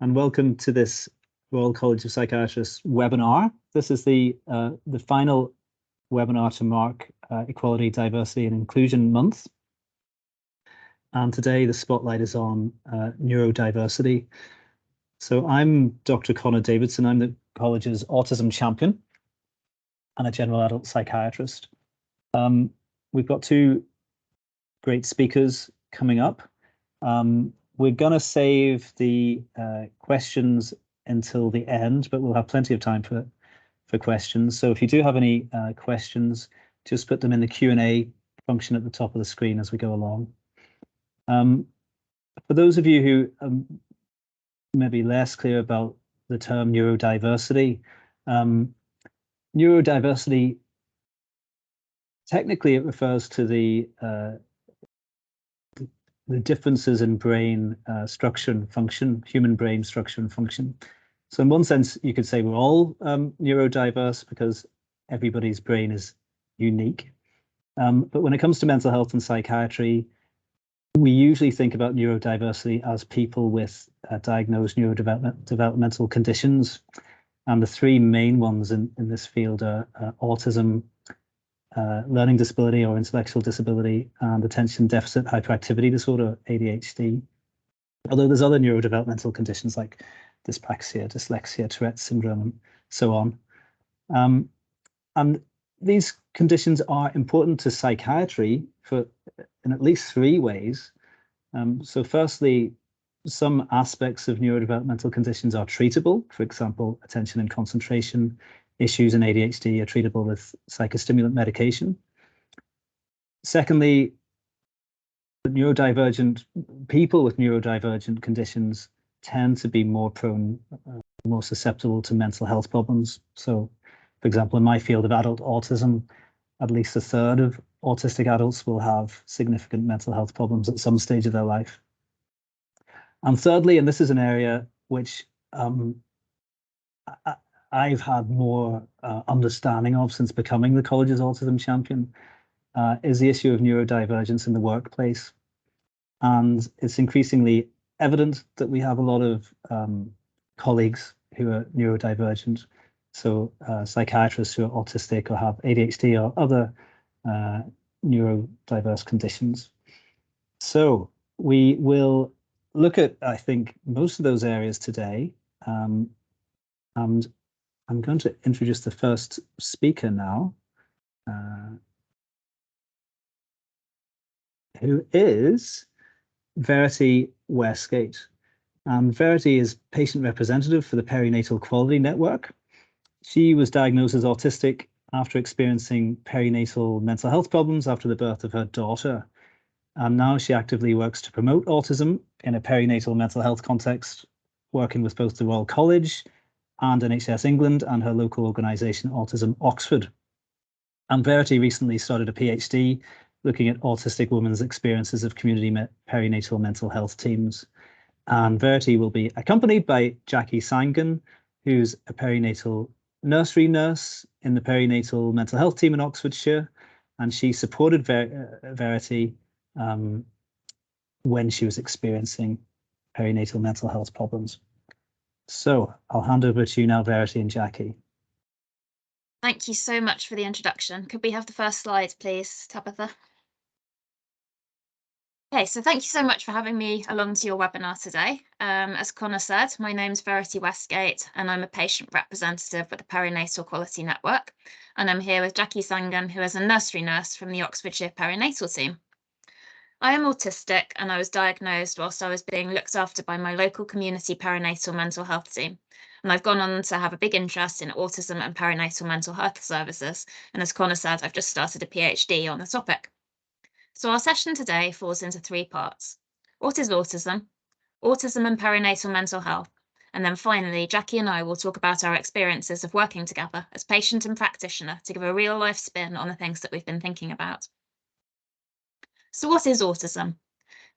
and welcome to this Royal College of Psychiatrists webinar. This is the final webinar to mark Equality, Diversity and Inclusion Month. And today the spotlight is on neurodiversity. So I'm Dr. Conor Davidson. I'm the college's autism champion and a general adult psychiatrist. We've got two great speakers coming up. We're going to save the questions until the end, but we'll have plenty of time for questions. So if you do have any questions, just put them in the Q&A function at the top of the screen as we go along. For those of you who may be less clear about the term neurodiversity, neurodiversity, technically it refers to the differences in brain structure and function, human brain structure and function. So in one sense, you could say we're all neurodiverse because everybody's brain is unique. But when it comes to mental health and psychiatry, we usually think about neurodiversity as people with diagnosed neurodevelopmental conditions. And the three main ones in this field are autism, learning disability or intellectual disability, and attention deficit hyperactivity disorder, ADHD. Although there's other neurodevelopmental conditions like dyspraxia, dyslexia, Tourette syndrome, and so on. And these conditions are important to psychiatry in at least three ways. So firstly, some aspects of neurodevelopmental conditions are treatable. For example, attention and concentration issues in ADHD are treatable with psychostimulant medication. Secondly, neurodivergent people with neurodivergent conditions tend to be more prone, more susceptible to mental health problems. So, for example, in my field of adult autism, at least a third of autistic adults will have significant mental health problems at some stage of their life. And thirdly, and this is an area which I've had more understanding of since becoming the college's autism champion, is the issue of neurodivergence in the workplace. And it's increasingly evident that we have a lot of colleagues who are neurodivergent. So psychiatrists who are autistic or have ADHD or other neurodiverse conditions. So we will look at, I think, most of those areas today. And I'm going to introduce the first speaker now, who is Verity Westgate. And Verity is patient representative for the Perinatal Quality Network. She was diagnosed as autistic after experiencing perinatal mental health problems after the birth of her daughter. And now she actively works to promote autism in a perinatal mental health context, working with both the Royal College and NHS England and her local organisation Autism Oxford. And Verity recently started a PhD looking at autistic women's experiences of community perinatal mental health teams. And Verity will be accompanied by Jackie Sangan, who's a perinatal nursery nurse in the perinatal mental health team in Oxfordshire. And she supported Verity when she was experiencing perinatal mental health problems. So I'll hand over to you now, Verity and Jackie. Thank you so much for the introduction. Could we have the first slide, please, Tabitha? Okay, so thank you so much for having me along to your webinar today. As Conor said, my name's Verity Westgate and I'm a patient representative with the Perinatal Quality Network. And I'm here with Jackie Sangan, who is a nursery nurse from the Oxfordshire Perinatal team. I am autistic and I was diagnosed whilst I was being looked after by my local community perinatal mental health team. And I've gone on to have a big interest in autism and perinatal mental health services. And as Conor said, I've just started a PhD on the topic. So our session today falls into three parts. What is autism? Autism and perinatal mental health. And then finally, Jackie and I will talk about our experiences of working together as patient and practitioner to give a real life spin on the things that we've been thinking about. So what is autism?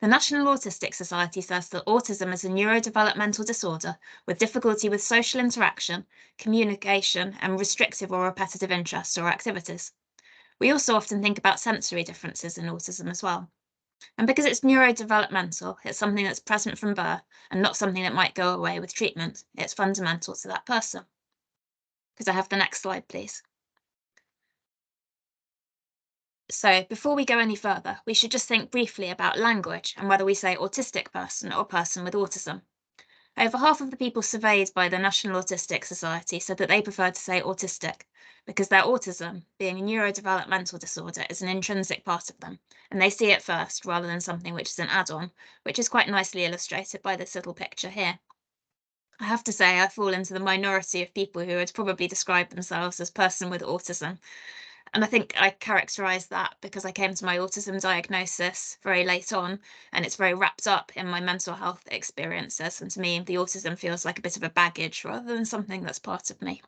The National Autistic Society says that autism is a neurodevelopmental disorder with difficulty with social interaction, communication, and restrictive or repetitive interests or activities. We also often think about sensory differences in autism as well. And because it's neurodevelopmental, it's something that's present from birth and not something that might go away with treatment. It's fundamental to that person. Could I have the next slide, please? So before we go any further, we should just think briefly about language and whether we say autistic person or person with autism. Over half of the people surveyed by the National Autistic Society said that they prefer to say autistic because their autism, being a neurodevelopmental disorder, is an intrinsic part of them, and they see it first rather than something which is an add-on, which is quite nicely illustrated by this little picture here. I have to say I fall into the minority of people who would probably describe themselves as person with autism. And I think I characterise that because I came to my autism diagnosis very late on, and it's very wrapped up in my mental health experiences. And to me, the autism feels like a bit of a baggage rather than something that's part of me.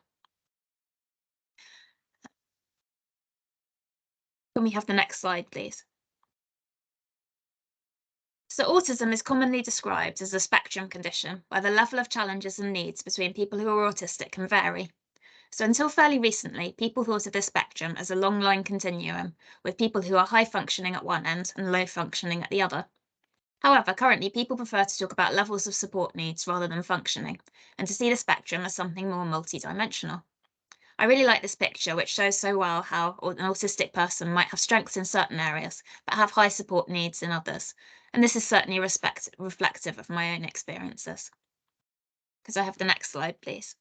Can we have the next slide, please? So autism is commonly described as a spectrum condition where the level of challenges and needs between people who are autistic can vary. So until fairly recently, people thought of this spectrum as a long line continuum, with people who are high functioning at one end and low functioning at the other. However, currently people prefer to talk about levels of support needs rather than functioning, and to see the spectrum as something more multidimensional. I really like this picture, which shows so well how an autistic person might have strengths in certain areas, but have high support needs in others. And this is certainly reflective of my own experiences. Could I have the next slide, please?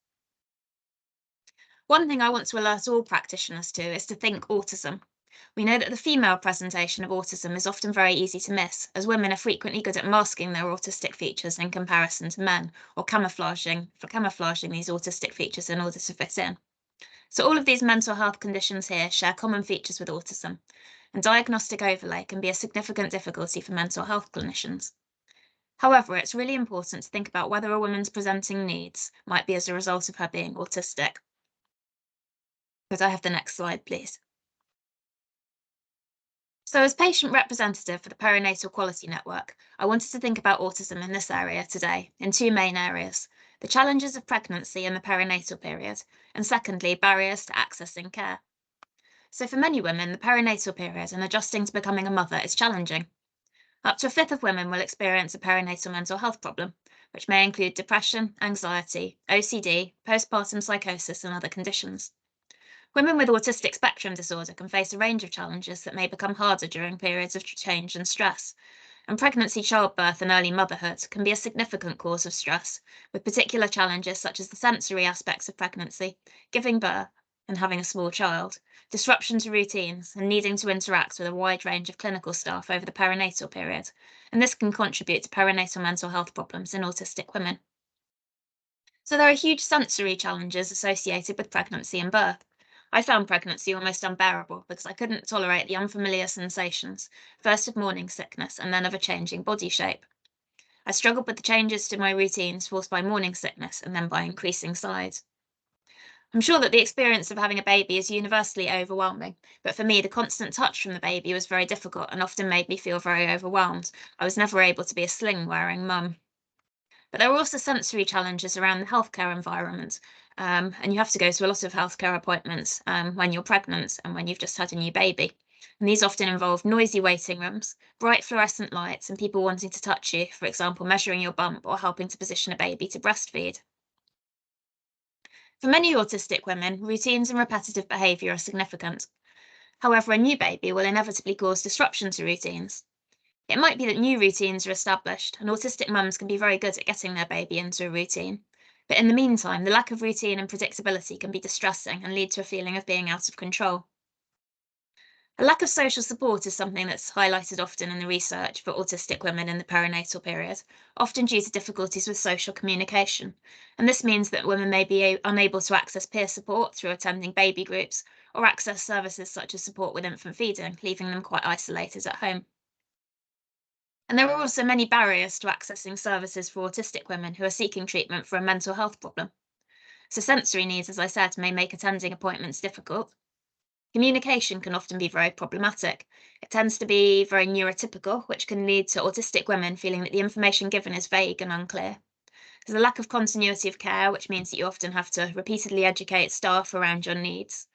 One thing I want to alert all practitioners to is to think autism. We know that the female presentation of autism is often very easy to miss, as women are frequently good at masking their autistic features in comparison to men, or camouflaging these autistic features in order to fit in. So all of these mental health conditions here share common features with autism, and diagnostic overlay can be a significant difficulty for mental health clinicians. However, it's really important to think about whether a woman's presenting needs might be as a result of her being autistic. Could I have the next slide, please? So as patient representative for the Perinatal Quality Network, I wanted to think about autism in this area today, in two main areas: the challenges of pregnancy and the perinatal period, and secondly, barriers to accessing care. So for many women, the perinatal period and adjusting to becoming a mother is challenging. Up to a fifth of women will experience a perinatal mental health problem, which may include depression, anxiety, OCD, postpartum psychosis, and other conditions. Women with autistic spectrum disorder can face a range of challenges that may become harder during periods of change and stress. And pregnancy, childbirth, and early motherhood can be a significant cause of stress, with particular challenges such as the sensory aspects of pregnancy, giving birth, and having a small child, disruption to routines, and needing to interact with a wide range of clinical staff over the perinatal period. And this can contribute to perinatal mental health problems in autistic women. So there are huge sensory challenges associated with pregnancy and birth. I found pregnancy almost unbearable because I couldn't tolerate the unfamiliar sensations, first of morning sickness and then of a changing body shape. I struggled with the changes to my routines forced by morning sickness and then by increasing size. I'm sure that the experience of having a baby is universally overwhelming, but for me, the constant touch from the baby was very difficult and often made me feel very overwhelmed. I was never able to be a sling-wearing mum. But there are also sensory challenges around the healthcare environment, and you have to go to a lot of healthcare appointments when you're pregnant and when you've just had a new baby. And these often involve noisy waiting rooms, bright fluorescent lights, and people wanting to touch you, for example, measuring your bump or helping to position a baby to breastfeed. For many autistic women, routines and repetitive behaviour are significant. However, a new baby will inevitably cause disruption to routines. It might be that new routines are established, and autistic mums can be very good at getting their baby into a routine. But in the meantime, the lack of routine and predictability can be distressing and lead to a feeling of being out of control. A lack of social support is something that's highlighted often in the research for autistic women in the perinatal period, often due to difficulties with social communication. And this means that women may be unable to access peer support through attending baby groups or access services such as support with infant feeding, leaving them quite isolated at home. And there are also many barriers to accessing services for autistic women who are seeking treatment for a mental health problem. So sensory needs, as I said, may make attending appointments difficult. Communication can often be very problematic. It tends to be very neurotypical, which can lead to autistic women feeling that the information given is vague and unclear. There's a lack of continuity of care, which means that you often have to repeatedly educate staff around your needs.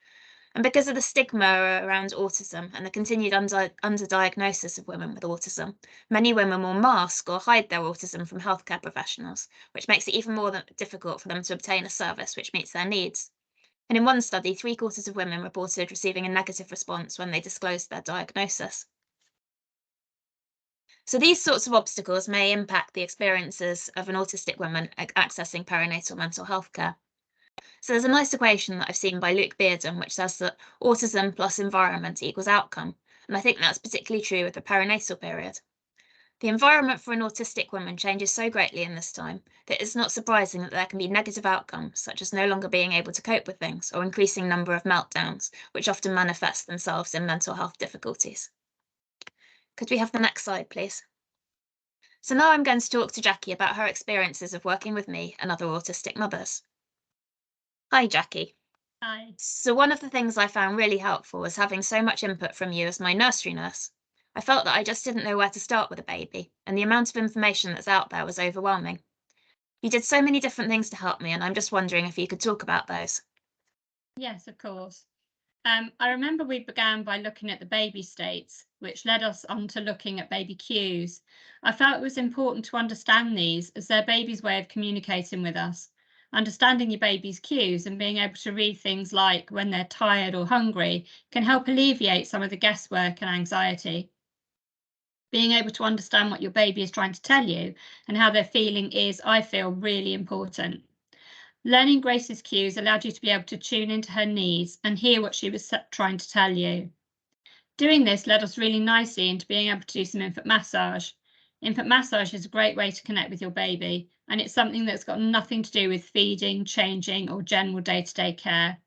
And because of the stigma around autism and the continued underdiagnosis of women with autism, many women will mask or hide their autism from healthcare professionals, which makes it even more difficult for them to obtain a service which meets their needs. And in one study, 3/4 of women reported receiving a negative response when they disclosed their diagnosis. So these sorts of obstacles may impact the experiences of an autistic woman accessing perinatal mental health care. So there's a nice equation that I've seen by Luke Bearden, which says that autism plus environment equals outcome. And I think that's particularly true with the perinatal period. The environment for an autistic woman changes so greatly in this time that it's not surprising that there can be negative outcomes, such as no longer being able to cope with things or increasing number of meltdowns, which often manifest themselves in mental health difficulties. Could we have the next slide, please? So now I'm going to talk to Jackie about her experiences of working with me and other autistic mothers. Hi, Jackie. Hi. So one of the things I found really helpful was having so much input from you as my nursery nurse. I felt that I just didn't know where to start with a baby, and the amount of information that's out there was overwhelming. You did so many different things to help me, and I'm just wondering if you could talk about those. Yes, of course. I remember we began by looking at the baby states, which led us on to looking at baby cues. I felt it was important to understand these as their baby's way of communicating with us. Understanding your baby's cues and being able to read things like when they're tired or hungry can help alleviate some of the guesswork and anxiety. Being able to understand what your baby is trying to tell you and how they're feeling is, I feel, really important. Learning Grace's cues allowed you to be able to tune into her needs and hear what she was trying to tell you. Doing this led us really nicely into being able to do some infant massage. Infant massage is a great way to connect with your baby, and it's something that's got nothing to do with feeding, changing, or general day-to-day care.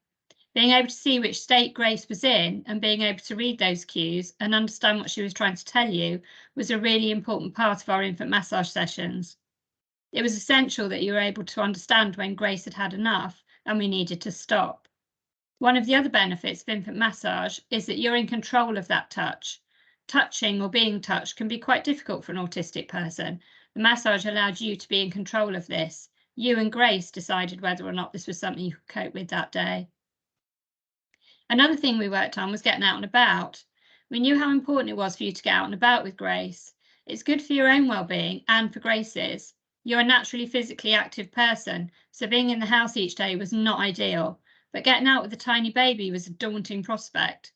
Being able to see which state Grace was in and being able to read those cues and understand what she was trying to tell you was a really important part of our infant massage sessions. It was essential that you were able to understand when Grace had had enough and we needed to stop. One of the other benefits of infant massage is that you're in control of that touch. Touching or being touched can be quite difficult for an autistic person. The massage allowed you to be in control of this. You and Grace decided whether or not this was something you could cope with that day. Another thing we worked on was getting out and about. We knew how important it was for you to get out and about with Grace. It's good for your own well-being and for Grace's. You're a naturally physically active person, so being in the house each day was not ideal, but getting out with a tiny baby was a daunting prospect.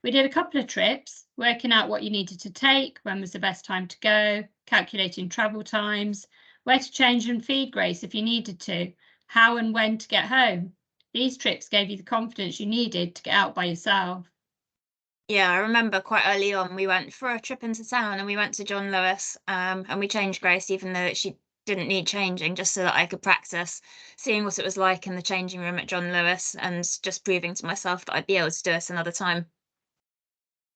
We did a couple of trips, working out what you needed to take, when was the best time to go, calculating travel times, where to change and feed Grace if you needed to, how and when to get home. These trips gave you the confidence you needed to get out by yourself. Yeah, I remember quite early on, we went for a trip into town and we went to John Lewis, and we changed Grace, even though she didn't need changing, just so that I could practice seeing what it was like in the changing room at John Lewis and just proving to myself that I'd be able to do it another time.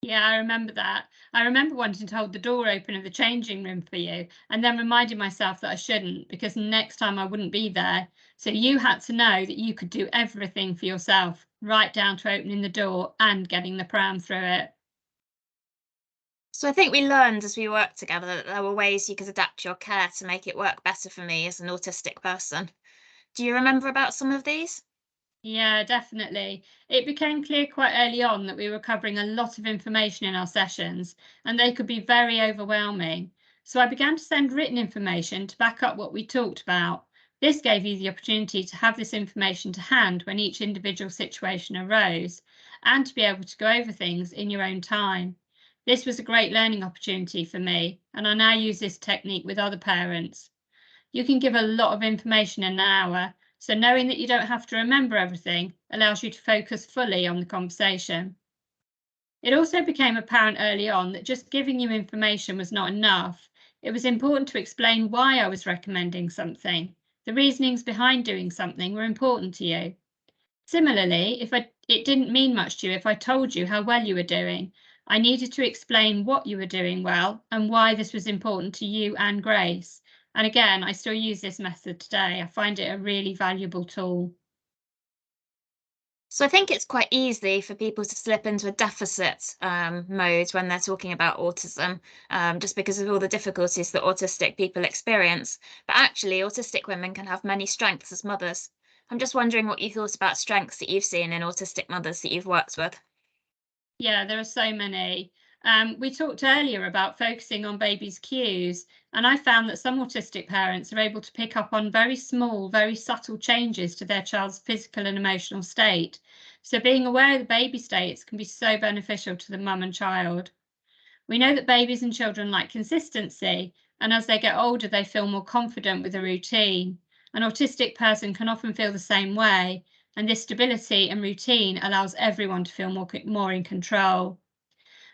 Yeah, I remember that. I remember wanting to hold the door open of the changing room for you and then reminding myself that I shouldn't because next time I wouldn't be there. So you had to know that you could do everything for yourself, right down to opening the door and getting the pram through it. So I think we learned as we worked together that there were ways you could adapt your care to make it work better for me as an autistic person. Do you remember about some of these? Yeah, definitely. It became clear quite early on that we were covering a lot of information in our sessions and they could be very overwhelming. So I began to send written information to back up what we talked about. This gave you the opportunity to have this information to hand when each individual situation arose and to be able to go over things in your own time. This was a great learning opportunity for me, and I now use this technique with other parents. You can give a lot of information in an hour, so knowing that you don't have to remember everything allows you to focus fully on the conversation. It also became apparent early on that just giving you information was not enough. It was important to explain why I was recommending something. The reasonings behind doing something were important to you. Similarly, it didn't mean much to you if I told you how well you were doing. I needed to explain what you were doing well and why this was important to you and Grace. And again, I still use this method today. I find it a really valuable tool. So I think it's quite easy for people to slip into a deficit mode when they're talking about autism, just because of all the difficulties that autistic people experience. But actually, autistic women can have many strengths as mothers. I'm just wondering what you thought about strengths that you've seen in autistic mothers that you've worked with. Yeah, there are so many. We talked earlier about focusing on babies' cues, and I found that some autistic parents are able to pick up on very small, very subtle changes to their child's physical and emotional state. So being aware of the baby states can be so beneficial to the mum and child. We know that babies and children like consistency, and as they get older, they feel more confident with a routine. An autistic person can often feel the same way, and this stability and routine allows everyone to feel more in control.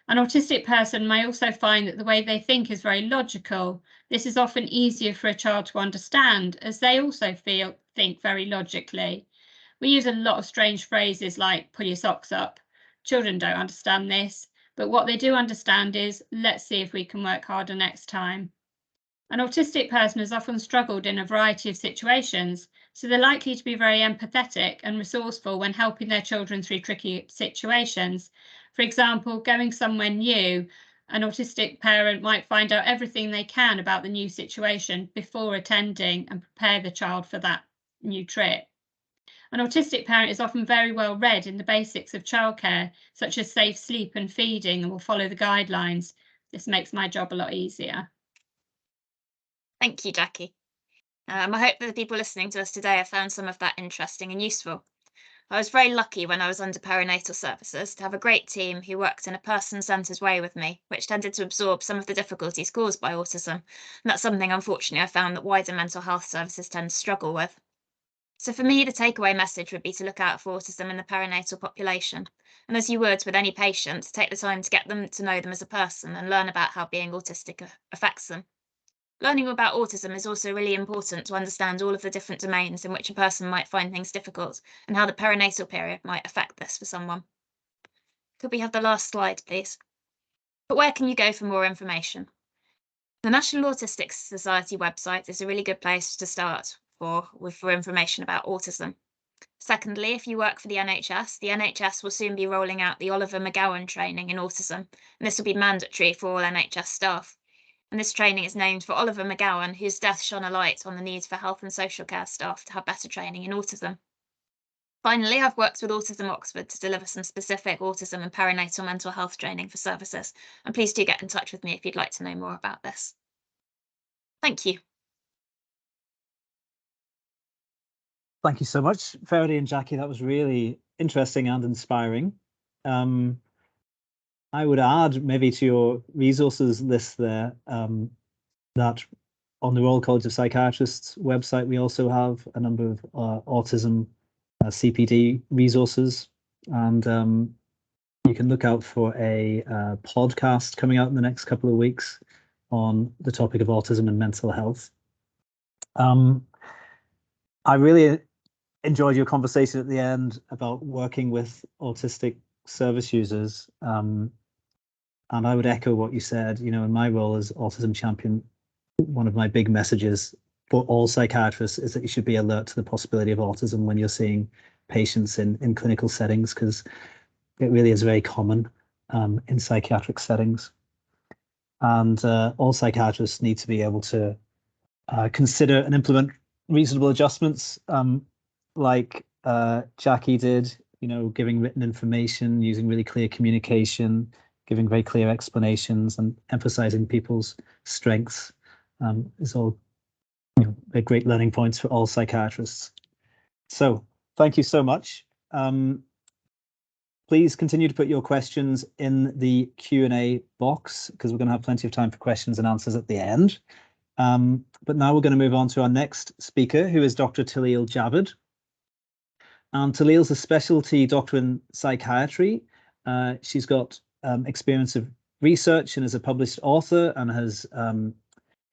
An autistic person may also find that the way they think is very logical. This is often easier for a child to understand, as they also think very logically. We use a lot of strange phrases like pull your socks up. Children don't understand this, but what they do understand is let's see if we can work harder next time. An autistic person has often struggled in a variety of situations, so they're likely to be very empathetic and resourceful when helping their children through tricky situations. For example, going somewhere new, an autistic parent might find out everything they can about the new situation before attending and prepare the child for that new trip. An autistic parent is often very well read in the basics of childcare, such as safe sleep and feeding, and will follow the guidelines. This makes my job a lot easier. Thank you, Jackie. I hope that the people listening to us today have found some of that interesting and useful. I was very lucky when I was under perinatal services to have a great team who worked in a person-centred way with me, which tended to absorb some of the difficulties caused by autism. And that's something, unfortunately, I found that wider mental health services tend to struggle with. So for me, the takeaway message would be to look out for autism in the perinatal population. And as you would with any patient, take the time to get them to know them as a person and learn about how being autistic affects them. Learning about autism is also really important to understand all of the different domains in which a person might find things difficult and how the perinatal period might affect this for someone. Could we have the last slide, please? But where can you go for more information? The National Autistic Society website is a really good place to start for information about autism. Secondly, if you work for the NHS will soon be rolling out the Oliver McGowan training in autism, and this will be mandatory for all NHS staff. And this training is named for Oliver McGowan, whose death shone a light on the need for health and social care staff to have better training in autism. Finally, I've worked with Autism Oxford to deliver some specific autism and perinatal mental health training for services, and please do get in touch with me if you'd like to know more about this. Thank you. Thank you so much, Verity and Jackie. That was really interesting and inspiring. I would add maybe to your resources list there that on the Royal College of Psychiatrists website, we also have a number of autism CPD resources, and you can look out for a podcast coming out in the next couple of weeks on the topic of autism and mental health. I really enjoyed your conversation at the end about working with autistic service users. And I would echo what you said, you know, in my role as autism champion, one of my big messages for all psychiatrists is that you should be alert to the possibility of autism when you're seeing patients in clinical settings, because it really is very common in psychiatric settings. And all psychiatrists need to be able to consider and implement reasonable adjustments like Jackie did, you know, giving written information, using really clear communication, giving very clear explanations and emphasizing people's strengths is all, you know, a great learning points for all psychiatrists. So thank you so much. Please continue to put your questions in the Q&A box, because we're going to have plenty of time for questions and answers at the end. But now we're going to move on to our next speaker, who is Dr. Taheel Javed. And Taheel's a specialty doctor in psychiatry. She's got experience of research and is a published author and has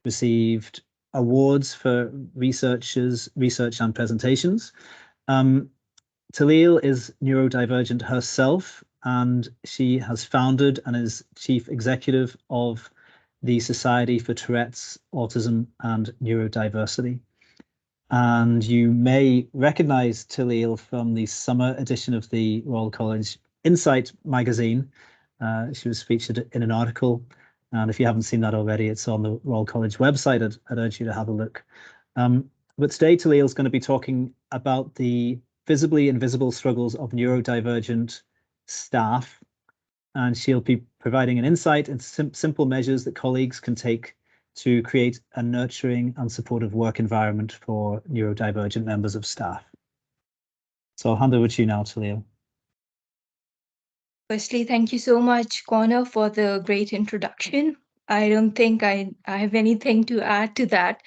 received awards for research and presentations. Taheel is neurodivergent herself, and she has founded and is chief executive of the Society for Tourette's, Autism and Neurodiversity. And you may recognize Taheel from the summer edition of the Royal College Insight magazine. She was featured in an article, and if you haven't seen that already, it's on the Royal College website. I'd urge you to have a look. But today, Talal is going to be talking about the visibly invisible struggles of neurodivergent staff, and she'll be providing an insight into simple measures that colleagues can take to create a nurturing and supportive work environment for neurodivergent members of staff. So I'll hand over to you now, Talal. Firstly, thank you so much, Conor, for the great introduction. I don't think I have anything to add to that.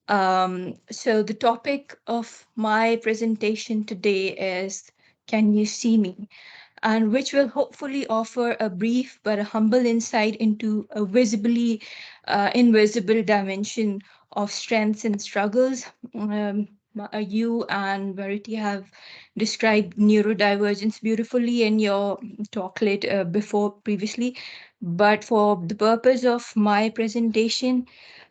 So the topic of my presentation today is, Can You See Me? And which will hopefully offer a brief but a humble insight into a visibly invisible dimension of strengths and struggles. You and Verity have described neurodivergence beautifully in your talklet previously. But for the purpose of my presentation,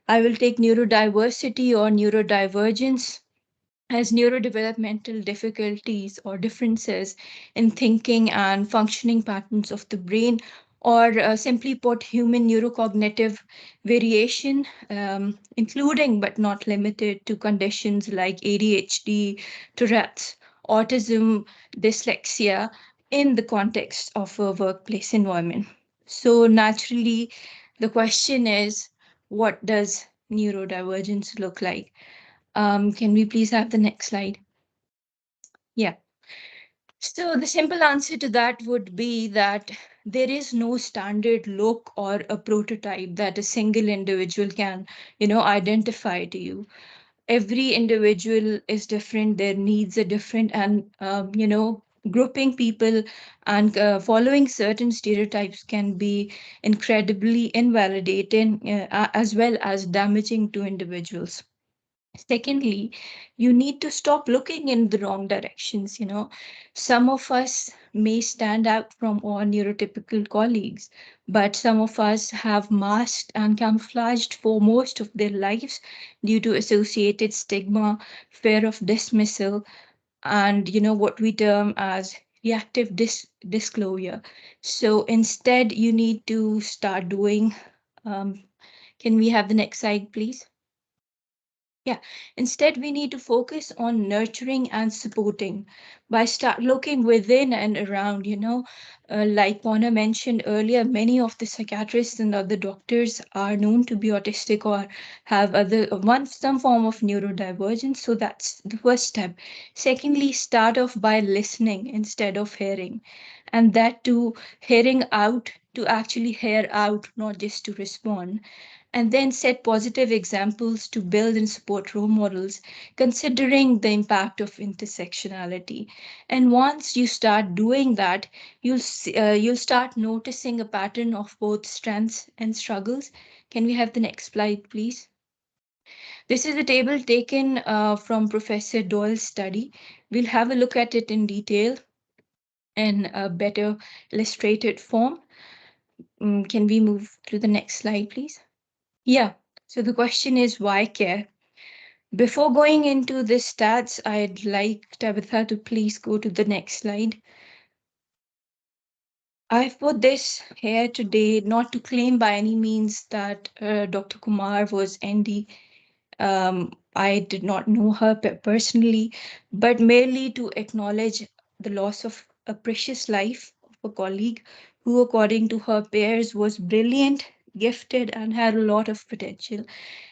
I will take neurodiversity or neurodivergence as neurodevelopmental difficulties or differences in thinking and functioning patterns of the brain, or simply put, human neurocognitive variation, including but not limited to conditions like ADHD, Tourette's, autism, dyslexia, in the context of a workplace environment. So naturally, the question is, what does neurodivergence look like? Can we please have the next slide? Yeah. So the simple answer to that would be that there is no standard look or a prototype that a single individual can, identify to you. Every individual is different, their needs are different, and, grouping people and following certain stereotypes can be incredibly invalidating, as well as damaging to individuals. Secondly, you need to stop looking in the wrong directions. Some of us may stand out from our neurotypical colleagues, but some of us have masked and camouflaged for most of their lives due to associated stigma, fear of dismissal, and what we term as reactive disclosure. So instead, you need to start doing. Can we have the next slide, please? Yeah, instead we need to focus on nurturing and supporting by start looking within and around, like Conor mentioned earlier, many of the psychiatrists and other doctors are known to be autistic or have some form of neurodivergence. So that's the first step. Secondly, start off by listening instead of hearing, and that too, hearing out to actually hear out, not just to respond. And then set positive examples to build and support role models, considering the impact of intersectionality. And once you start doing that, you'll start noticing a pattern of both strengths and struggles. Can we have the next slide, please? This is a table taken from Professor Doyle's study. We'll have a look at it in detail in a better illustrated form. Can we move to the next slide, please? Yeah, so the question is, why care? Before going into the stats, I'd like Tabitha to please go to the next slide. I've put this here today not to claim by any means that Dr. Kumar was ND. I did not know her personally, but merely to acknowledge the loss of a precious life of a colleague who, according to her peers, was brilliant, gifted, and had a lot of potential.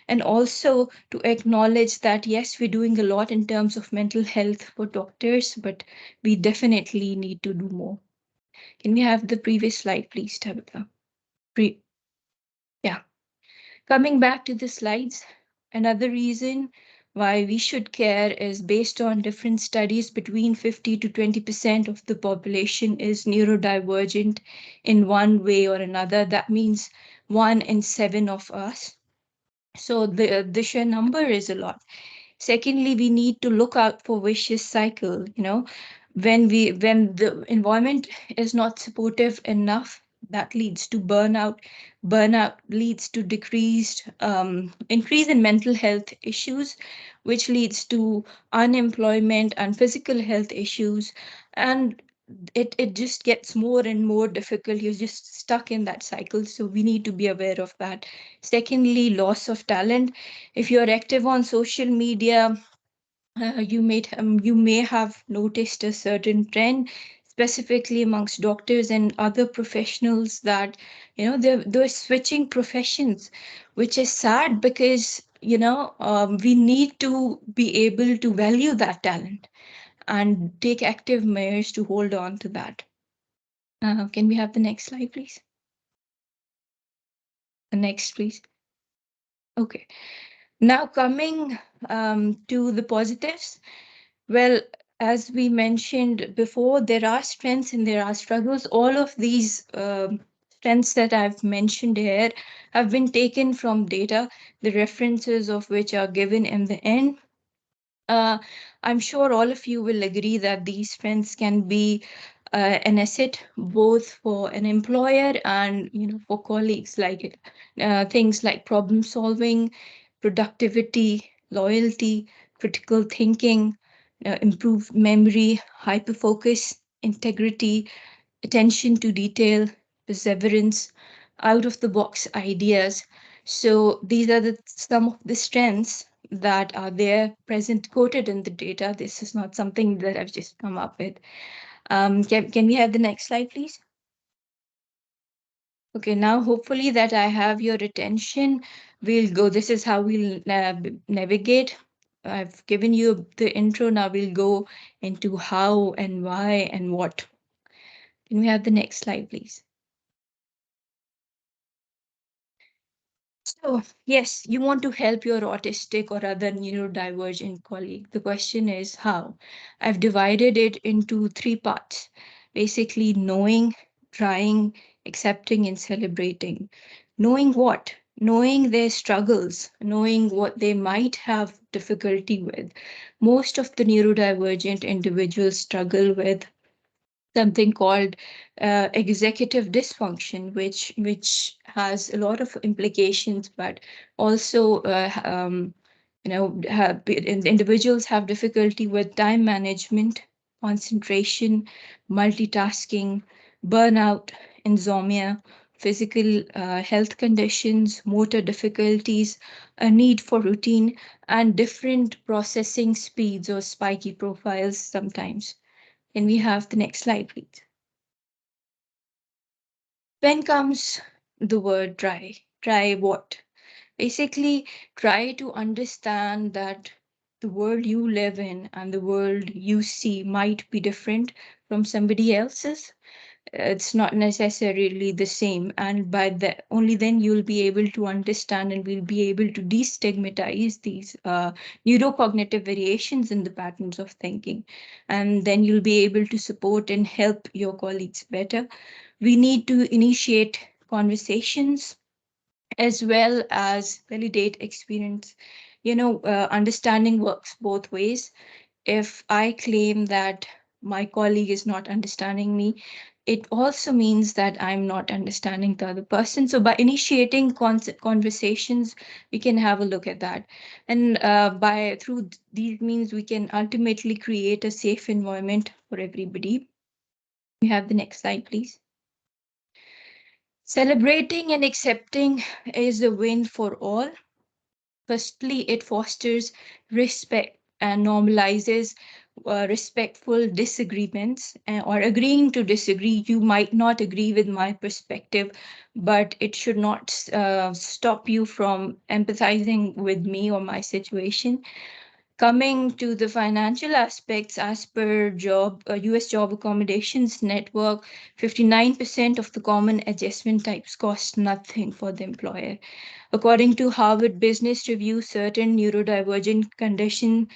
And also to acknowledge that, yes, we're doing a lot in terms of mental health for doctors, but we definitely need to do more. Can we have the previous slide, please, Tabitha? Yeah. Coming back to the slides, another reason why we should care is based on different studies, between 50 to 20% of the population is neurodivergent in one way or another. That means 1 in 7 of us. So the sheer number is a lot. Secondly, we need to look out for vicious cycle. When the environment is not supportive enough, that leads to burnout. Burnout leads to increase in mental health issues, which leads to unemployment and physical health issues. And it just gets more and more difficult. You're just stuck in that cycle. So we need to be aware of that. Secondly, loss of talent. If you're active on social media, you may have noticed a certain trend, specifically amongst doctors and other professionals, that they're switching professions, which is sad because we need to be able to value that talent and take active measures to hold on to that. Can we have the next slide, please? The next, please. Okay. Now coming to the positives. Well, as we mentioned before, there are strengths and there are struggles. All of these strengths that I've mentioned here have been taken from data, the references of which are given in the end. I'm sure all of you will agree that these strengths can be an asset both for an employer and for colleagues, like things like problem solving, productivity, loyalty, critical thinking, improved memory, hyperfocus, integrity, attention to detail, perseverance, out of the box ideas. So these are some of the strengths that are there present quoted in the data. This is not something that I've just come up with. Can we have the next slide, please? Okay, now hopefully that I have your attention. We'll go, this is how we'll navigate. I've given you the intro, now we'll go into how and why and what. Can we have the next slide, please? So, yes, you want to help your autistic or other neurodivergent colleague. The question is how? I've divided it into 3 parts. Basically, knowing, trying, accepting, and celebrating. Knowing what? Knowing their struggles, knowing what they might have difficulty with. Most of the neurodivergent individuals struggle with something called executive dysfunction, which has a lot of implications, but also individuals have difficulty with time management, concentration, multitasking, burnout, insomnia, physical health conditions, motor difficulties, a need for routine, and different processing speeds or spiky profiles sometimes. Can we have the next slide, please? When comes the word try? Try what? Basically, try to understand that the world you live in and the world you see might be different from somebody else's. It's not necessarily the same, and by that only then you'll be able to understand and we'll be able to destigmatize these neurocognitive variations in the patterns of thinking, and then you'll be able to support and help your colleagues better. We need to initiate conversations as well as validate experience. Understanding works both ways. If I claim that my colleague is not understanding me, it also means that I'm not understanding the other person. So by initiating conversations, we can have a look at that. And through these means, we can ultimately create a safe environment for everybody. We have the next slide, please. Celebrating and accepting is a win for all. Firstly, it fosters respect and normalizes respectful disagreements or agreeing to disagree. You might not agree with my perspective, but it should not stop you from empathizing with me or my situation. Coming to the financial aspects, as per US Job Accommodations Network, 59% of the common adjustment types cost nothing for the employer. According to Harvard Business Review, certain neurodivergent conditions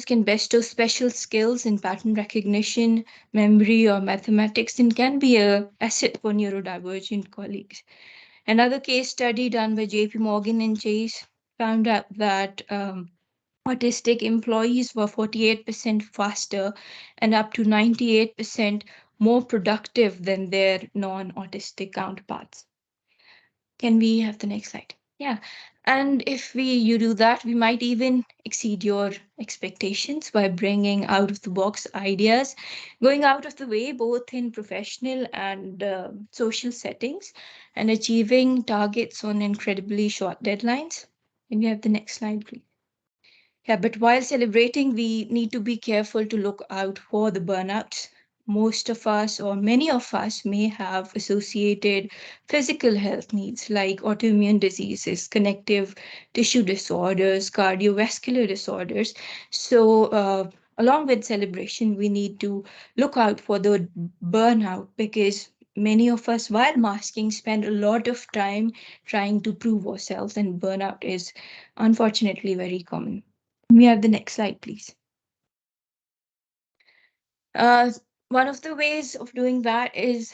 can bestow special skills in pattern recognition, memory, or mathematics, and can be an asset for neurodivergent colleagues. Another case study done by JP Morgan and Chase found out that autistic employees were 48% faster and up to 98% more productive than their non-autistic counterparts. Can we have the next slide? Yeah, and if you do that, we might even exceed your expectations by bringing out of the box ideas, going out of the way both in professional and social settings, and achieving targets on incredibly short deadlines. Can we have the next slide, please? Yeah, but while celebrating, we need to be careful to look out for the burnouts. Most of us, or many of us, may have associated physical health needs like autoimmune diseases, connective tissue disorders, cardiovascular disorders. So, along with celebration, we need to look out for the burnout because many of us, while masking, spend a lot of time trying to prove ourselves, and burnout is unfortunately very common. We have the next slide, please. One of the ways of doing that is,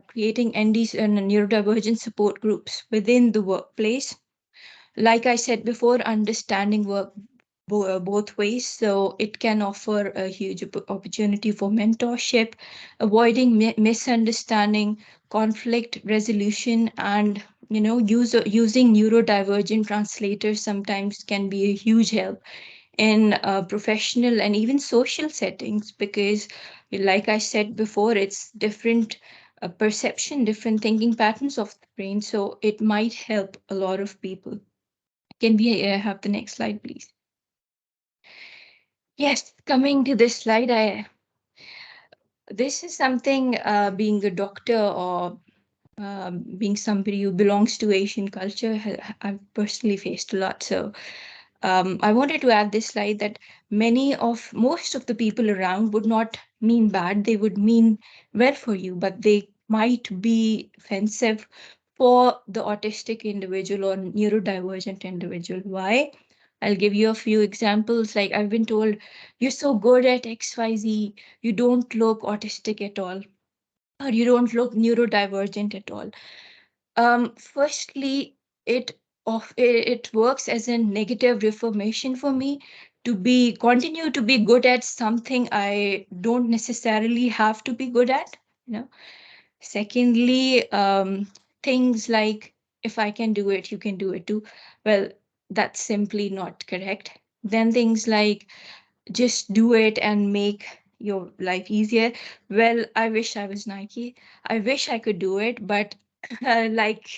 creating NDs and neurodivergent support groups within the workplace. Like I said before, understanding work both ways, so it can offer a huge opportunity for mentorship, avoiding misunderstanding, conflict resolution, and using neurodivergent translators sometimes can be a huge help in professional and even social settings because, like I said before, it's different perception, different thinking patterns of the brain, so it might help a lot of people. Can we have the next slide, please? Yes, coming to this slide, this is something, being a doctor or being somebody who belongs to Asian culture, I've personally faced a lot. So I wanted to add this slide that most of the people around would not mean bad. They would mean well for you, but they might be offensive for the autistic individual or neurodivergent individual. Why? I'll give you a few examples. Like I've been told, you're so good at XYZ, you don't look autistic at all, or you don't look neurodivergent at all. Firstly, it works as a negative reformation for me to continue to be good at something I don't necessarily have to be good at. Secondly, things like if I can do it, you can do it too. Well, that's simply not correct. Then things like just do it and make your life easier. Well, I wish I was Nike. I wish I could do it, but like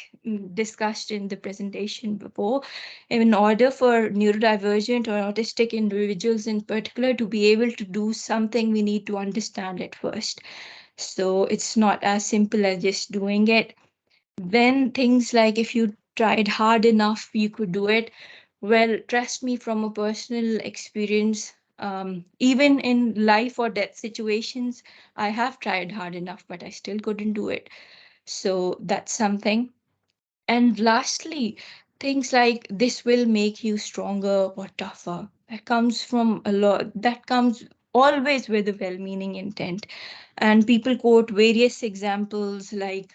discussed in the presentation before, in order for neurodivergent or autistic individuals in particular to be able to do something, we need to understand it first. So it's not as simple as just doing it. Then things like if you tried hard enough, you could do it. Well, trust me, from a personal experience, even in life or death situations, I have tried hard enough, but I still couldn't do it. So that's something. And lastly, things like this will make you stronger or tougher. That comes always with a well-meaning intent. And people quote various examples like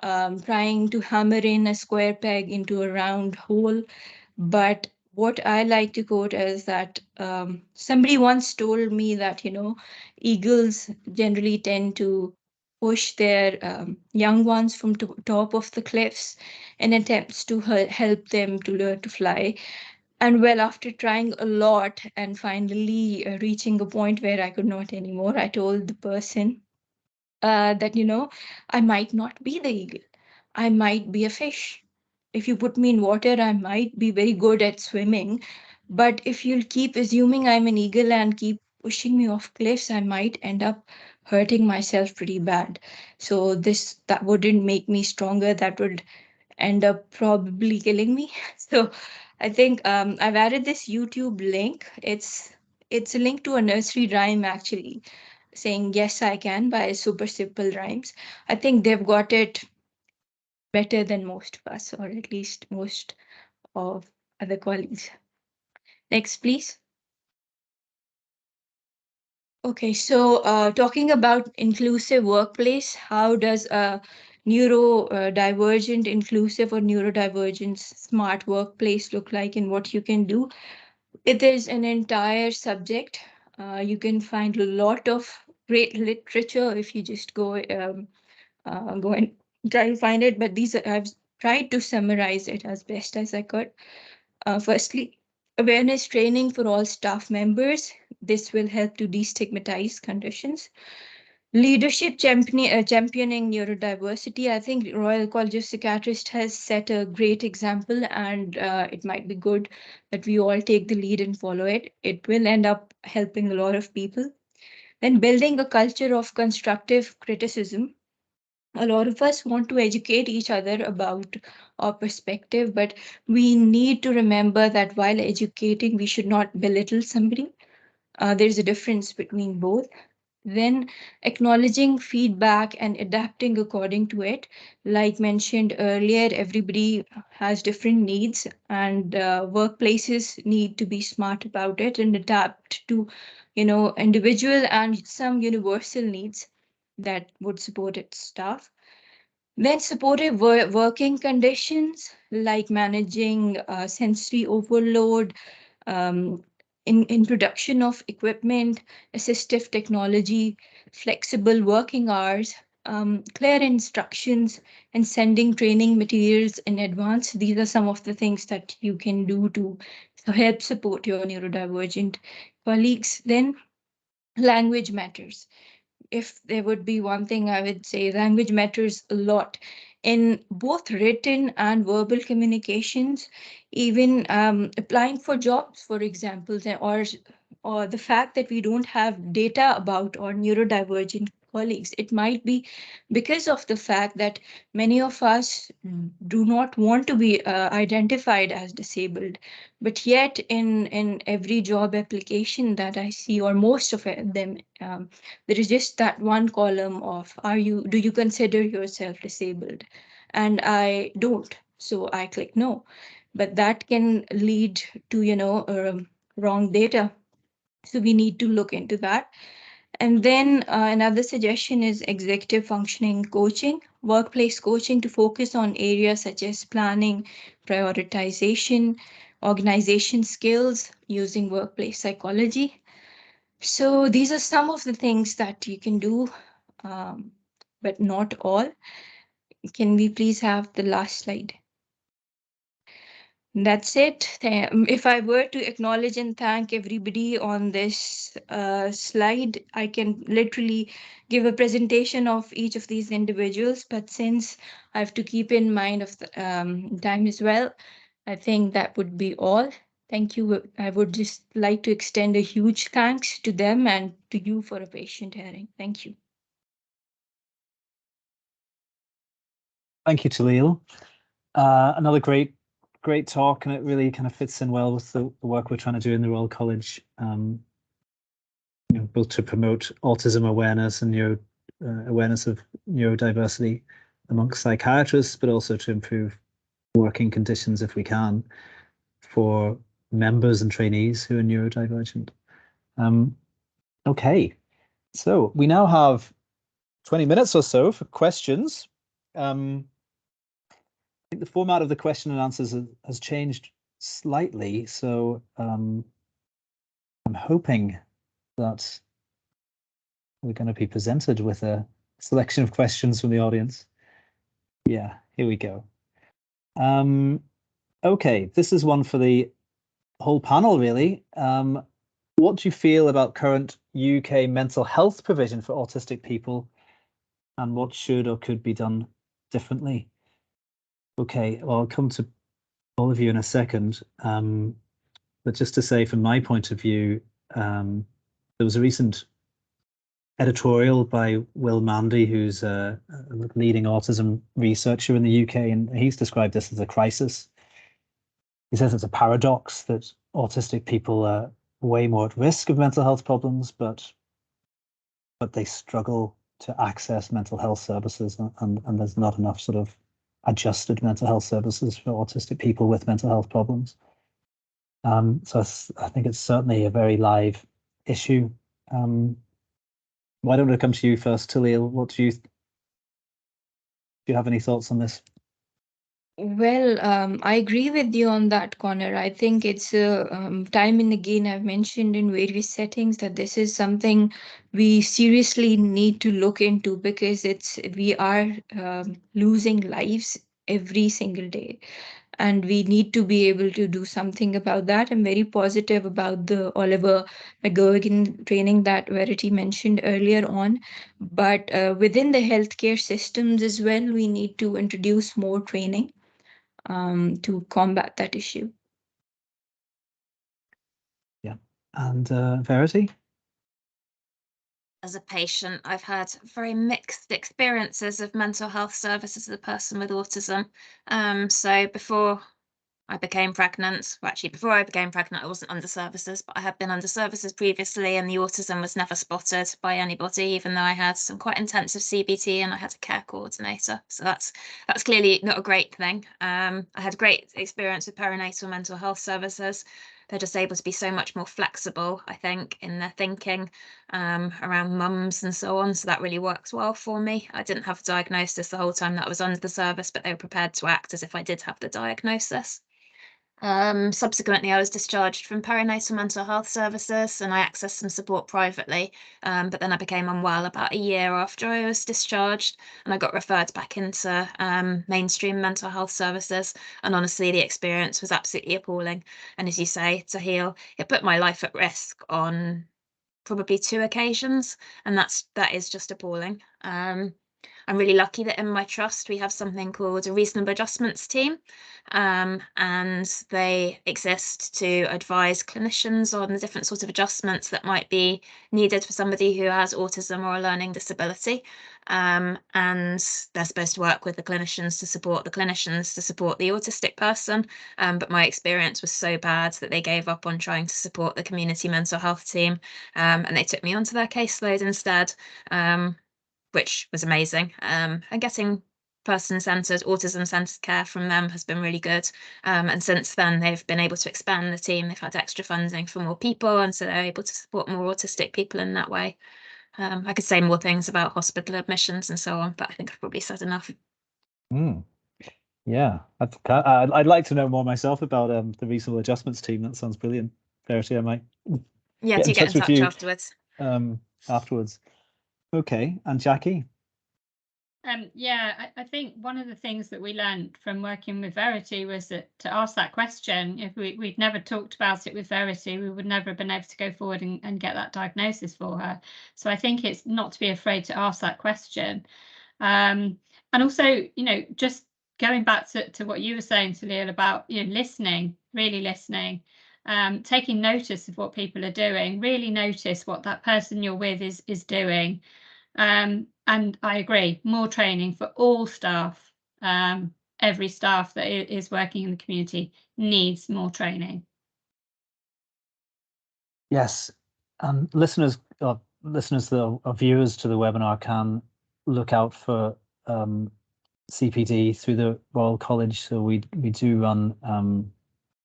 trying to hammer in a square peg into a round hole. But what I like to quote is that somebody once told me that, eagles generally tend to push their young ones from top of the cliffs in attempts to help them to learn to fly. And well, after trying a lot and finally reaching a point where I could not anymore, I told the person that, I might not be the eagle. I might be a fish. If you put me in water, I might be very good at swimming. But if you'll keep assuming I'm an eagle and keep pushing me off cliffs, I might end up hurting myself pretty bad. So that wouldn't make me stronger. That would end up probably killing me. So I think I've added this YouTube link. It's a link to a nursery rhyme actually, saying yes I can by Super Simple Rhymes. I think they've got it better than most of us, or at least most of other colleagues. Next, please. Okay, so talking about inclusive workplace, how does a neurodivergent, inclusive or neurodivergent smart workplace look like and what you can do? It is an entire subject. You can find a lot of great literature if you just go and try to find it. But I've tried to summarize it as best as I could. Firstly, awareness training for all staff members. This will help to destigmatize conditions. Leadership championing neurodiversity. I think Royal College of Psychiatrists has set a great example, and it might be good that we all take the lead and follow it. It will end up helping a lot of people. Then building a culture of constructive criticism. A lot of us want to educate each other about our perspective, but we need to remember that while educating, we should not belittle somebody. There's a difference between both. Then acknowledging feedback and adapting according to it. Like mentioned earlier, everybody has different needs, and workplaces need to be smart about it and adapt to, individual and some universal needs that would support its staff. Then supportive working conditions like managing sensory overload, um, introduction of equipment, assistive technology, flexible working hours, clear instructions, and sending training materials in advance. These are some of the things that you can do to help support your neurodivergent colleagues. Then language matters. If there would be one thing, I would say language matters a lot in both written and verbal communications. Even applying for jobs, for example, or the fact that we don't have data about our neurodivergent colleagues. It might be because of the fact that many of us do not want to be identified as disabled, but yet in every job application that I see, or most of them, there is just that one column of do you consider yourself disabled? And I don't. So I click no. But that can lead to, wrong data. So we need to look into that. And then another suggestion is executive functioning coaching, workplace coaching to focus on areas such as planning, prioritization, organization skills using workplace psychology. So these are some of the things that you can do, but not all. Can we please have the last slide? That's it. If I were to acknowledge and thank everybody on this slide, I can literally give a presentation of each of these individuals, but since I have to keep in mind of the time as well, I think that would be all. Thank you. I would just like to extend a huge thanks to them and to you for a patient hearing. Thank you. Thank you, Talal. Another great talk, and it really kind of fits in well with the work we're trying to do in the Royal College, both to promote autism awareness and awareness of neurodiversity amongst psychiatrists, but also to improve working conditions, if we can, for members and trainees who are neurodivergent. Okay, so we now have 20 minutes or so for questions. I think the format of the question and answers has changed slightly, so I'm hoping that we're going to be presented with a selection of questions from the audience. Yeah, here we go. Okay, this is one for the whole panel, really. What do you feel about current UK mental health provision for autistic people, and what should or could be done differently? Okay, well, I'll come to all of you in a second, but just to say from my point of view, there was a recent editorial by Will Mandy, who's a leading autism researcher in the UK, and he's described this as a crisis. He says it's a paradox that autistic people are way more at risk of mental health problems, but they struggle to access mental health services, and there's not enough sort of adjusted mental health services for autistic people with mental health problems. So I think it's certainly a very live issue. Why don't I come to you first, Talal? Do you have any thoughts on this? Well, I agree with you on that, Conor. I think it's a time and again I've mentioned in various settings that this is something we seriously need to look into, because we are losing lives every single day. And we need to be able to do something about that. I'm very positive about the Oliver McGurgan training that Verity mentioned earlier on. But within the healthcare systems as well, we need to introduce more training to combat that issue. Yeah. And Verity? As a patient, I've had very mixed experiences of mental health services as a person with autism. So before I became pregnant, well, actually, before I became pregnant, I wasn't under services, but I had been under services previously, and the autism was never spotted by anybody, even though I had some quite intensive CBT and I had a care coordinator. So that's clearly not a great thing. I had a great experience with perinatal mental health services. They're just able to be so much more flexible, I think, in their thinking around mums and so on. So that really works well for me. I didn't have a diagnosis the whole time that I was under the service, but they were prepared to act as if I did have the diagnosis. Subsequently, I was discharged from perinatal mental health services and I accessed some support privately. But then I became unwell about a year after I was discharged and I got referred back into mainstream mental health services. And honestly, the experience was absolutely appalling. And as you say, Taheel, it put my life at risk on probably 2 occasions, and that is just appalling. I'm really lucky that in my trust we have something called a reasonable adjustments team, and they exist to advise clinicians on the different sorts of adjustments that might be needed for somebody who has autism or a learning disability. And they're supposed to work with the clinicians to support the clinicians to support the autistic person. But my experience was so bad that they gave up on trying to support the community mental health team, and they took me onto their caseload instead. Which was amazing. And getting person-centered, autism-centered care from them has been really good. And since then, they've been able to expand the team. They've had extra funding for more people, and so they're able to support more autistic people in that way. I could say more things about hospital admissions and so on, but I think I've probably said enough. Yeah, I'd like to know more myself about the reasonable adjustments team. That sounds brilliant. Verity, I might get in touch you afterwards. Afterwards. Okay, and Jackie? Yeah, I think one of the things that we learned from working with Verity was that to ask that question. If we'd never talked about it with Verity, we would never have been able to go forward and get that diagnosis for her. So I think it's not to be afraid to ask that question. And also, just going back to what you were saying, Talal, about listening, really listening, taking notice of what people are doing, really notice what that person you're with is doing. And I agree, more training for all staff. Every staff that is working in the community needs more training. Yes, listeners or viewers to the webinar can look out for CPD through the Royal College. So we do run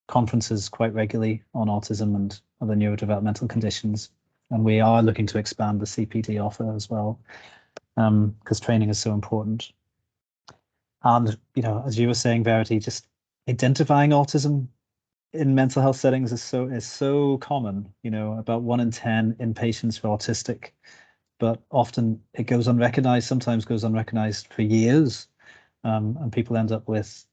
conferences quite regularly on autism and other neurodevelopmental conditions, and we are looking to expand the CPD offer as well, because training is so important. And as you were saying, Verity, just identifying autism in mental health settings is so common. About 1 in 10 inpatients are autistic, but often it goes unrecognized, sometimes goes unrecognized for years, and people end up with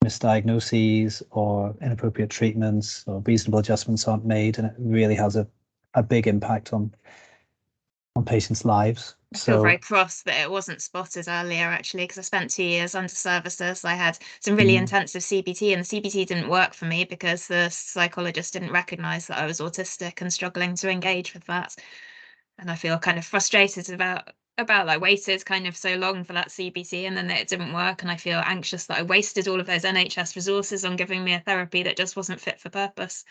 misdiagnoses or inappropriate treatments, or reasonable adjustments aren't made, and it really has a big impact on patients' lives. I feel very cross that it wasn't spotted earlier, actually, because I spent 2 years under services. I had some really intensive CBT, and the CBT didn't work for me because the psychologist didn't recognise that I was autistic and struggling to engage with that. And I feel kind of frustrated about like waited kind of so long for that CBT and then it didn't work, and I feel anxious that I wasted all of those NHS resources on giving me a therapy that just wasn't fit for purpose.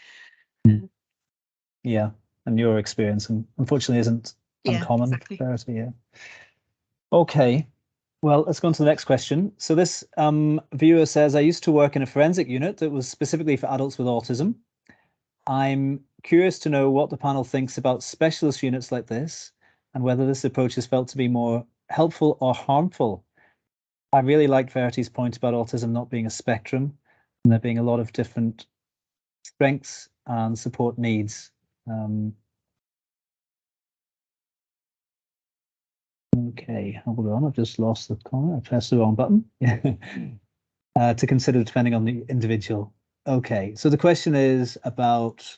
Yeah, and your experience, unfortunately, isn't uncommon. Exactly. Verity, yeah. Okay, well, let's go on to the next question. So this viewer says, I used to work in a forensic unit that was specifically for adults with autism. I'm curious to know what the panel thinks about specialist units like this, and whether this approach is felt to be more helpful or harmful. I really liked Verity's point about autism not being a spectrum, and there being a lot of different strengths and support needs. Okay, hold on, I've just lost the comment. I pressed the wrong button. to consider depending on the individual. Okay, so the question is about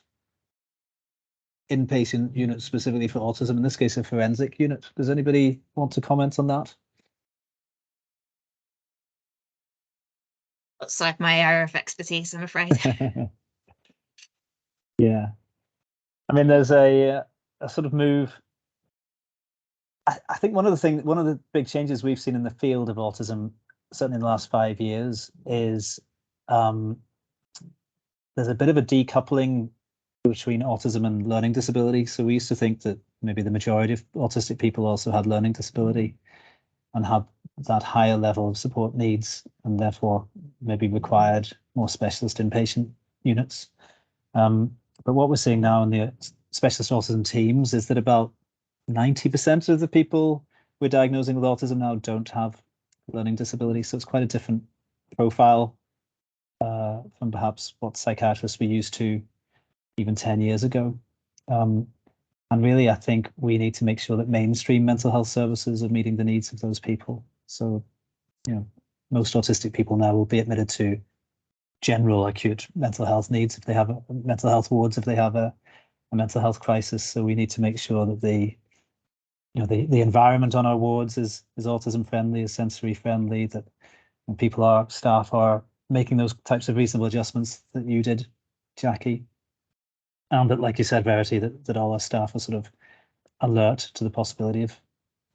inpatient units specifically for autism, in this case a forensic unit. Does anybody want to comment on that? Outside my area of expertise, I'm afraid. Yeah, I mean, there's a sort of move. I think one of the big changes we've seen in the field of autism, certainly in the last 5 years, is there's a bit of a decoupling between autism and learning disability. So we used to think that maybe the majority of autistic people also had learning disability and had that higher level of support needs, and therefore maybe required more specialist inpatient units. But what we're seeing now in the specialist autism teams is that about 90% of the people we're diagnosing with autism now don't have learning disability. So it's quite a different profile from perhaps what psychiatrists were used to even 10 years ago. And really, I think we need to make sure that mainstream mental health services are meeting the needs of those people. So, you know, most autistic people now will be admitted to general acute mental health needs if they have mental health wards, if they have a mental health crisis. So we need to make sure that the environment on our wards is autism friendly, is sensory friendly, that staff are making those types of reasonable adjustments that you did, Jackie. And that, like you said, Verity, that all our staff are sort of alert to the possibility of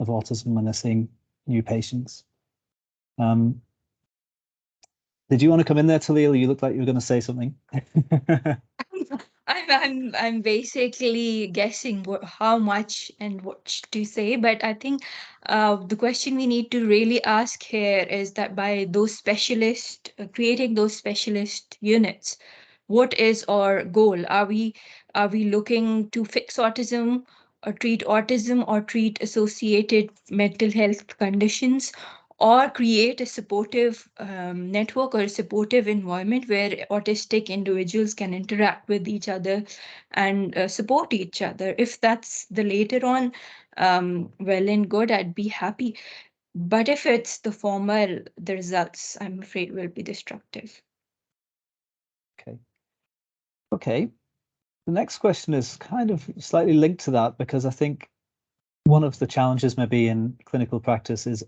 autism when they're seeing new patients. Did you want to come in there, Talal? You looked like you were going to say something. I'm basically guessing how much and what to say, but I think the question we need to really ask here is that by those creating those specialist units, what is our goal? Are we looking to fix autism or treat associated mental health conditions, or create a supportive network or a supportive environment where autistic individuals can interact with each other and support each other? If that's the later on, well and good, I'd be happy. But if it's the former, the results, I'm afraid, will be destructive. Okay. The next question is kind of slightly linked to that, because I think one of the challenges maybe in clinical practice is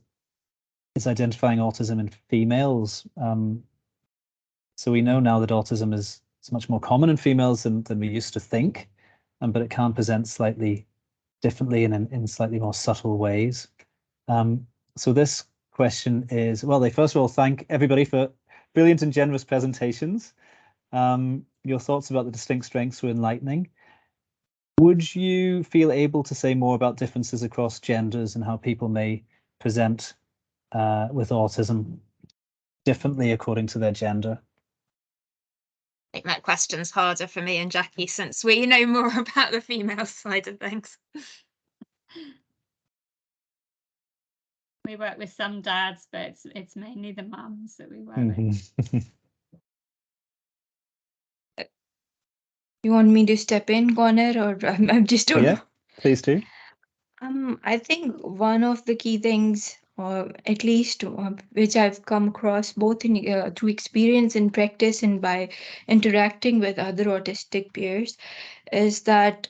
identifying autism in females. So we know now that autism is much more common in females than we used to think, but it can present slightly differently and in slightly more subtle ways. So this question is, well, they first of all thank everybody for brilliant and generous presentations. Your thoughts about the distinct strengths were enlightening. Would you feel able to say more about differences across genders and how people may present with autism differently according to their gender? I think that question's harder for me and Jackie, since we know more about the female side of things. We work with some dads, but it's mainly the mums that we work with. You want me to step in, Conor, or I'm just don't know? Please do. I think one of the key things, or at least which I've come across both in through experience in practice and by interacting with other autistic peers, is that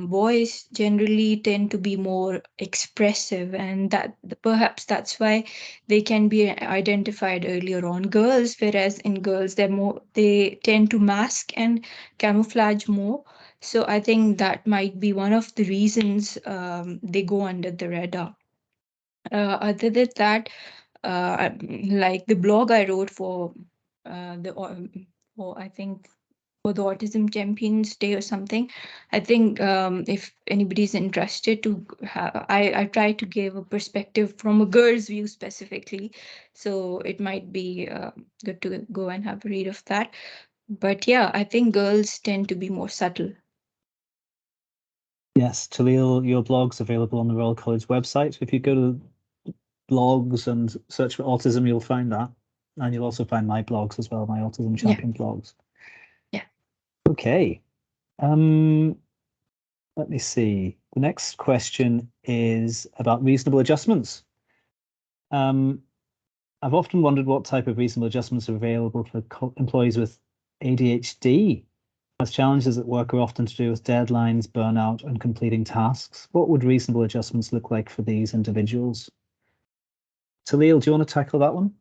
boys generally tend to be more expressive, and that perhaps that's why they can be identified earlier on. Girls, whereas in girls they tend to mask and camouflage more. So I think that might be one of the reasons they go under the radar. Other than that, like the blog I wrote for I think for the Autism Champions Day or something, I think if anybody's interested to I try to give a perspective from a girl's view specifically, so it might be good to go and have a read of that. But yeah, I think girls tend to be more subtle. Yes, Talal, your blog's available on the Royal College website. If you go to blogs and search for autism, you'll find that. And you'll also find my blogs as well, my Autism Champion blogs. Yeah. Okay. Let me see. The next question is about reasonable adjustments. And I've often wondered what type of reasonable adjustments are available for employees with ADHD, as challenges at work are often to do with deadlines, burnout, and completing tasks. What would reasonable adjustments look like for these individuals? Talal, do you want to tackle that one?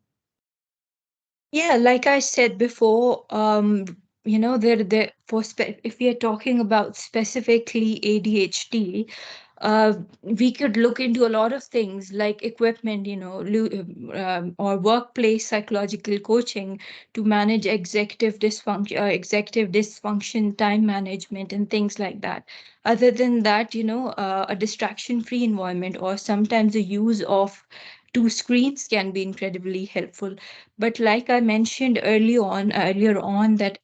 Yeah, like I said before, you know, if we are talking about specifically ADHD, we could look into a lot of things like equipment, you know, or workplace psychological coaching to manage executive dysfunction, time management, and things like that. Other than that, you know, a distraction-free environment or sometimes the use of 2 screens can be incredibly helpful. But like I mentioned earlier on that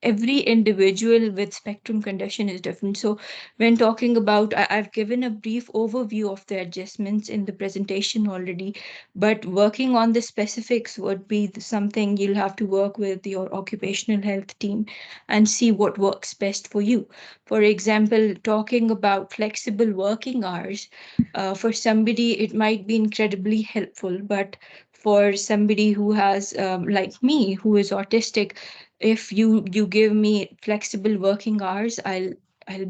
every individual with spectrum condition is different. So when talking about, I've given a brief overview of the adjustments in the presentation already, but working on the specifics would be something you'll have to work with your occupational health team and see what works best for you. For example, talking about flexible working hours, for somebody it might be incredibly helpful, but for somebody who has like me, who is autistic, if you give me flexible working hours, I'll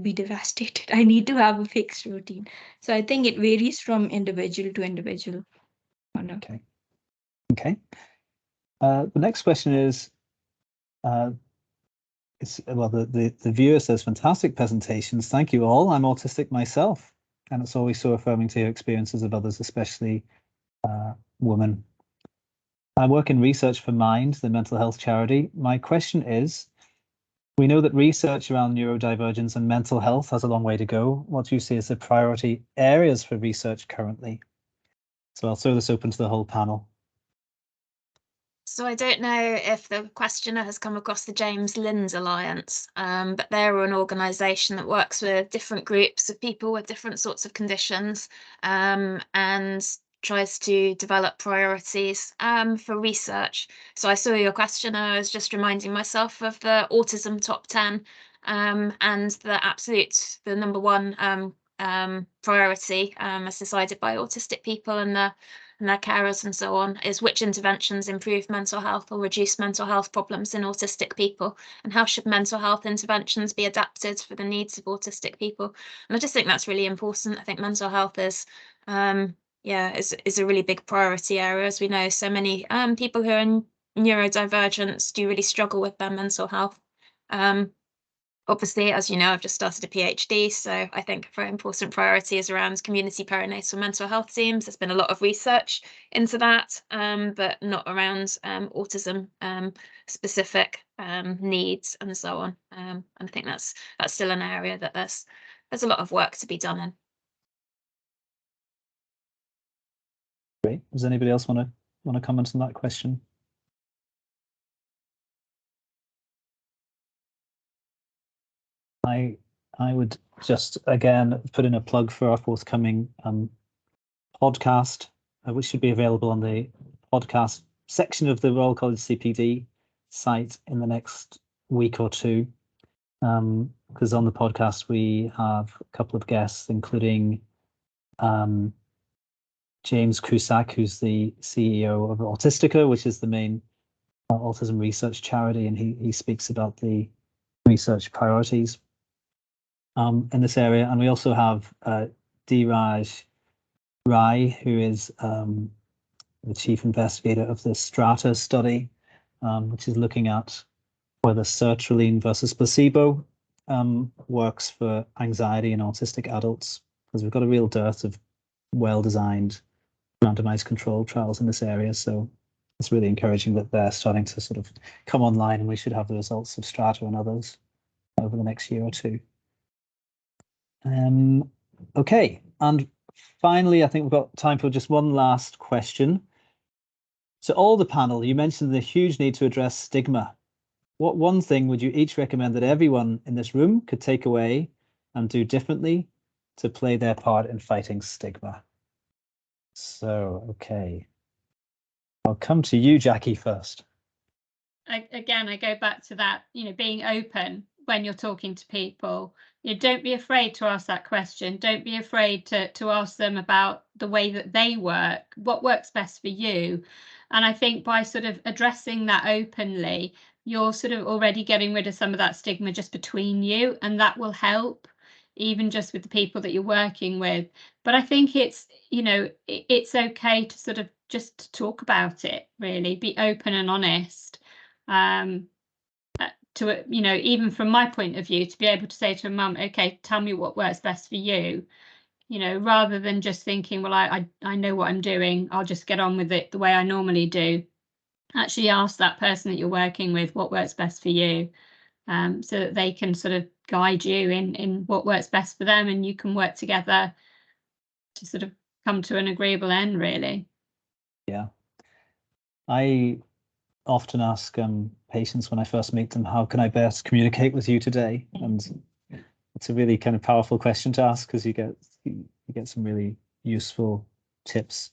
be devastated. I need to have a fixed routine. So I think it varies from individual to individual. Okay. Okay. The next question is, well, the viewer says, fantastic presentations. Thank you all. I'm autistic myself, and it's always so affirming to hear experiences of others, especially women. I work in research for Mind, the mental health charity. My question is, we know that research around neurodivergence and mental health has a long way to go. What do you see as the priority areas for research currently? So I'll throw this open to the whole panel. So I don't know if the questioner has come across the James Linds Alliance, but they're an organisation that works with different groups of people with different sorts of conditions, and tries to develop priorities for research. So I saw your question, I was just reminding myself of the autism top 10, and the number one priority as decided by autistic people and their carers and so on, is which interventions improve mental health or reduce mental health problems in autistic people, and how should mental health interventions be adapted for the needs of autistic people. And I just think that's really important. I think mental health is a really big priority area. As we know, so many people who are neurodivergent do really struggle with their mental health. Obviously, as you know, I've just started a PhD, so I think a very important priority is around community perinatal mental health teams. There's been a lot of research into that, but not around autism specific needs and so on. And I think that's still an area that there's a lot of work to be done in. Great. Does anybody else want to comment on that question? I would just again put in a plug for our forthcoming podcast, which should be available on the podcast section of the Royal College CPD site in the next week or two. Because on the podcast we have a couple of guests, including James Cusack, who's the CEO of Autistica, which is the main autism research charity, and he speaks about the research priorities in this area. And we also have Dheeraj Rai, who is the chief investigator of the Strata study, which is looking at whether sertraline versus placebo works for anxiety in autistic adults, because we've got a real dearth of well-designed randomized controlled trials in this area. So it's really encouraging that they're starting to sort of come online, and we should have the results of Strata and others over the next year or two. Okay, and finally, I think we've got time for just one last question. So all the panel, you mentioned the huge need to address stigma. What one thing would you each recommend that everyone in this room could take away and do differently to play their part in fighting stigma? So, okay. I'll come to you, Jackie, first. Again, I go back to that, you know, being open when you're talking to people, don't be afraid to ask that question. Don't be afraid to ask them about the way that they work, what works best for you. And I think by sort of addressing that openly, you're sort of already getting rid of some of that stigma just between you, and that will help, even just with the people that you're working with. But I think it's, you know, it's okay to sort of just talk about it, really, be open and honest. To, you know, even from my point of view, to be able to say to a mum, okay, tell me what works best for you, you know, rather than just thinking, well, I know what I'm doing, I'll just get on with it the way I normally do. Actually ask that person that you're working with what works best for you, so that they can sort of guide you in what works best for them, and you can work together to sort of come to an agreeable end, really. Yeah. I often ask patients when I first meet them, how can I best communicate with you today? And it's a really kind of powerful question to ask, because you get some really useful tips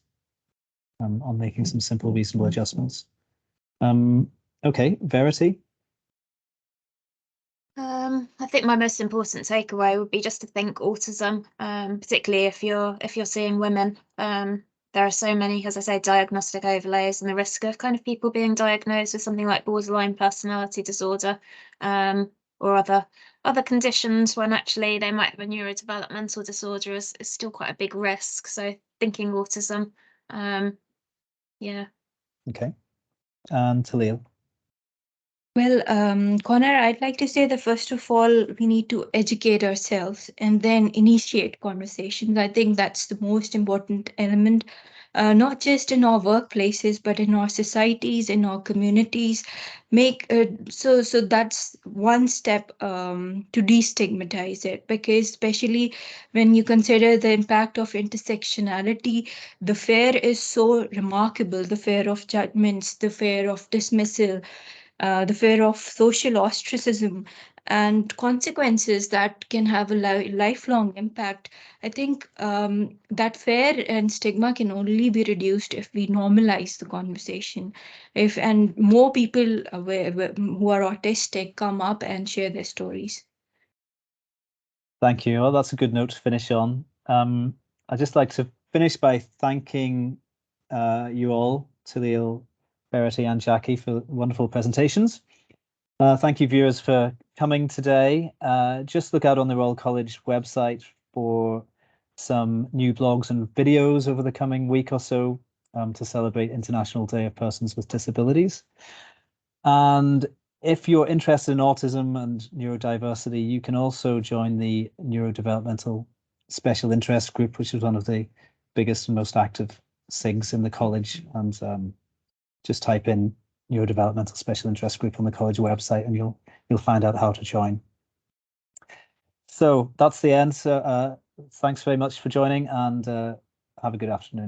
on making some simple, reasonable adjustments. Okay, Verity. I think my most important takeaway would be just to think autism, particularly if you're seeing women. There are so many, as I say, diagnostic overlays, and the risk of kind of people being diagnosed with something like borderline personality disorder, or other conditions, when actually they might have a neurodevelopmental disorder, is still quite a big risk. So thinking autism, yeah. Okay, and Talal. Well, Conor, I'd like to say that first of all, we need to educate ourselves and then initiate conversations. I think that's the most important element, not just in our workplaces, but in our societies, in our communities. So that's one step to destigmatize it, because especially when you consider the impact of intersectionality, the fear is so remarkable. The fear of judgments, the fear of dismissal, the fear of social ostracism, and consequences that can have a lifelong impact. I think that fear and stigma can only be reduced if we normalize the conversation. And more people who are autistic come up and share their stories. Thank you. Well, that's a good note to finish on. I'd just like to finish by thanking you all, Talal, Verity, and Jackie, for wonderful presentations. Thank you, viewers, for coming today. Just look out on the Royal College website for some new blogs and videos over the coming week or so to celebrate International Day of Persons with Disabilities. And if you're interested in autism and neurodiversity, you can also join the Neurodevelopmental Special Interest Group, which is one of the biggest and most active SIGs in the college. And just type in Neurodevelopmental Special Interest Group on the college website, and you'll find out how to join. So that's the end. So thanks very much for joining, and have a good afternoon.